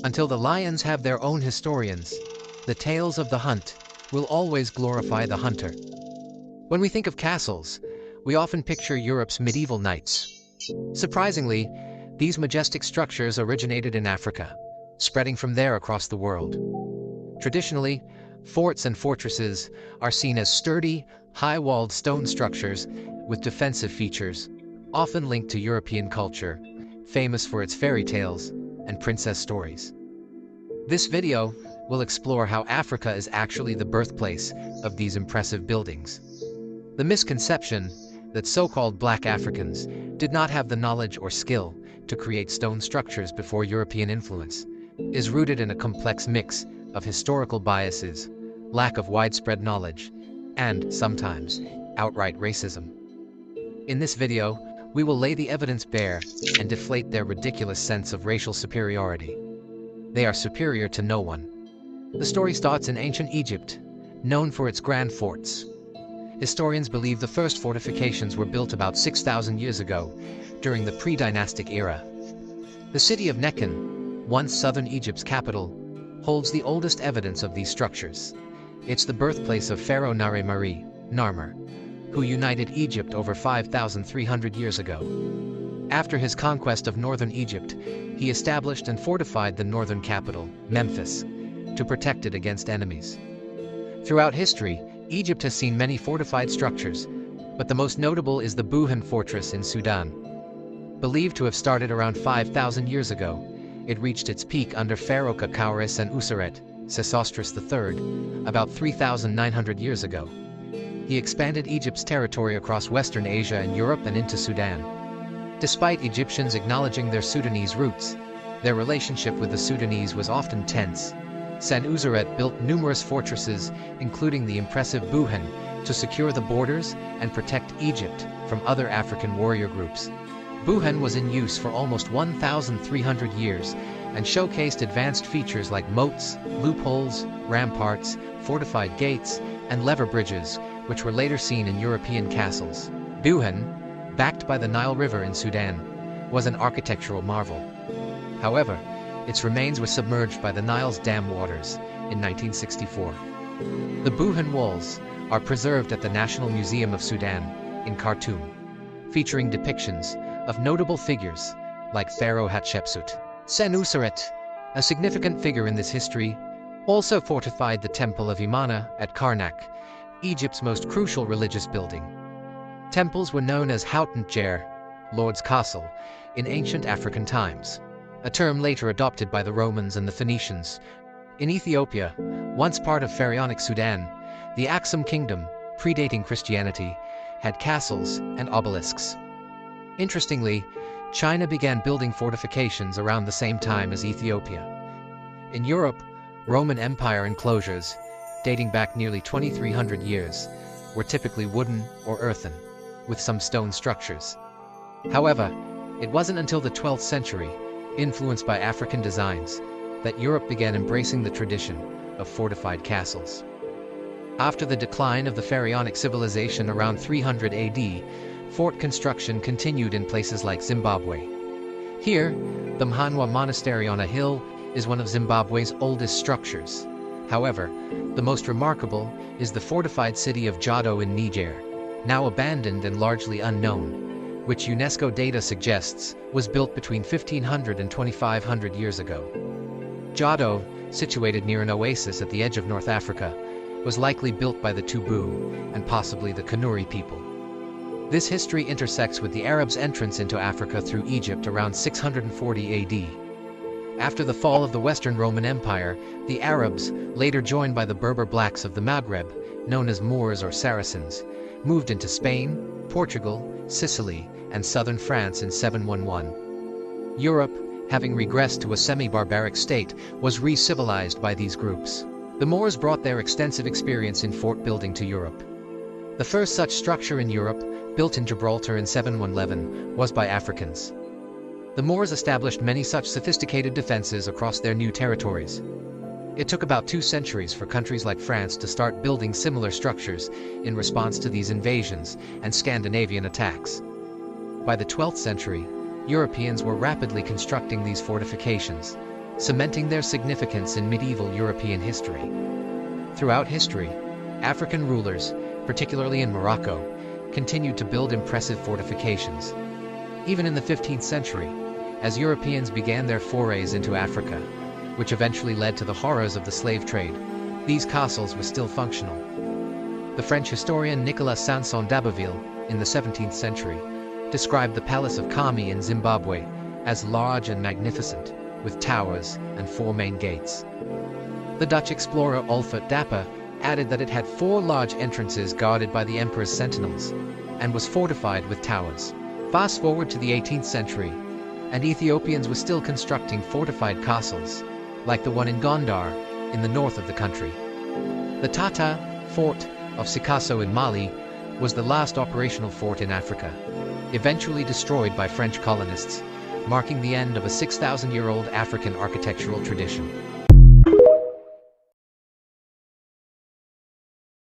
Until the lions have their own historians, the tales of the hunt will always glorify the hunter. When we think of castles, we often picture Europe's medieval knights. Surprisingly, these majestic structures originated in Africa, spreading from there across the world. Traditionally, forts and fortresses are seen as sturdy, high-walled stone structures with defensive features, often linked to European culture, famous for its fairy tales and princess stories. This video will explore how Africa is actually the birthplace of these impressive buildings. The misconception that so-called black Africans did not have the knowledge or skill to create stone structures before European influence is rooted in a complex mix of historical biases, lack of widespread knowledge, and, sometimes, outright racism. In this video, we will lay the evidence bare and deflate their ridiculous sense of racial superiority. They are superior to no one. The story starts in ancient Egypt, known for its grand forts. Historians believe the first fortifications were built about 6,000 years ago, during the pre-dynastic era. The city of Nekhen, once southern Egypt's capital, holds the oldest evidence of these structures. It's the birthplace of Pharaoh Nare-Mari, Narmer, who united Egypt over 5,300 years ago. After his conquest of northern Egypt, he established and fortified the northern capital, Memphis, to protect it against enemies. Throughout history, Egypt has seen many fortified structures, but the most notable is the Buhan fortress in Sudan. Believed to have started around 5,000 years ago, it reached its peak under Pharaoh Kakauris and Useret, Sesostris III, about 3,900 years ago. He expanded Egypt's territory across Western Asia and Europe and into Sudan. Despite Egyptians acknowledging their Sudanese roots, their relationship with the Sudanese was often tense. Senuseret built numerous fortresses, including the impressive Buhan, to secure the borders and protect Egypt from other African warrior groups. Buhan was in use for almost 1,300 years and showcased advanced features like moats, loopholes, ramparts, fortified gates, and lever bridges, which were later seen in European castles. Buhan, backed by the Nile River in Sudan, was an architectural marvel. However, its remains were submerged by the Nile's dam waters in 1964. The Buhan walls are preserved at the National Museum of Sudan in Khartoum, featuring depictions of notable figures like Pharaoh Hatshepsut. Senuseret, a significant figure in this history, also fortified the Temple of Imana at Karnak, Egypt's most crucial religious building. Temples were known as Hautantjer, Lord's Castle, in ancient African times, a term later adopted by the Romans and the Phoenicians. In Ethiopia, once part of Pharaonic Sudan, the Aksum Kingdom, predating Christianity, had castles and obelisks. Interestingly, China began building fortifications around the same time as Ethiopia. In Europe, Roman Empire enclosures, dating back nearly 2,300 years, were typically wooden or earthen, with some stone structures. However, it wasn't until the 12th century, influenced by African designs, that Europe began embracing the tradition of fortified castles. After the decline of the Pharaonic civilization around 300 AD, fort construction continued in places like Zimbabwe. Here, the Mhanwa Monastery on a hill is one of Zimbabwe's oldest structures. However, the most remarkable is the fortified city of Jado in Niger, now abandoned and largely unknown, which UNESCO data suggests was built between 1,500 and 2,500 years ago. Jado, situated near an oasis at the edge of North Africa, was likely built by the Tubu and possibly the Kanuri people. This history intersects with the Arabs' entrance into Africa through Egypt around 640 AD. After the fall of the Western Roman Empire, the Arabs, later joined by the Berber blacks of the Maghreb, known as Moors or Saracens, moved into Spain, Portugal, Sicily, and southern France in 711. Europe, having regressed to a semi-barbaric state, was re-civilized by these groups. The Moors brought their extensive experience in fort building to Europe. The first such structure in Europe, built in Gibraltar in 711, was by Africans. The Moors established many such sophisticated defenses across their new territories. It took about 2 centuries for countries like France to start building similar structures in response to these invasions and Scandinavian attacks. By the 12th century, Europeans were rapidly constructing these fortifications, cementing their significance in medieval European history. Throughout history, African rulers, particularly in Morocco, continued to build impressive fortifications. Even in the 15th century, as Europeans began their forays into Africa, which eventually led to the horrors of the slave trade, these castles were still functional. The French historian Nicolas Sanson d'Abbeville, in the 17th century, described the Palace of Kami in Zimbabwe as large and magnificent, with towers and 4 main gates. The Dutch explorer Olfert Dapper added that it had 4 large entrances guarded by the emperor's sentinels, and was fortified with towers. Fast forward to the 18th century, and Ethiopians were still constructing fortified castles, like the one in Gondar, in the north of the country. The Tata Fort of Sikasso in Mali was the last operational fort in Africa, eventually destroyed by French colonists, marking the end of a 6,000-year-old African architectural tradition.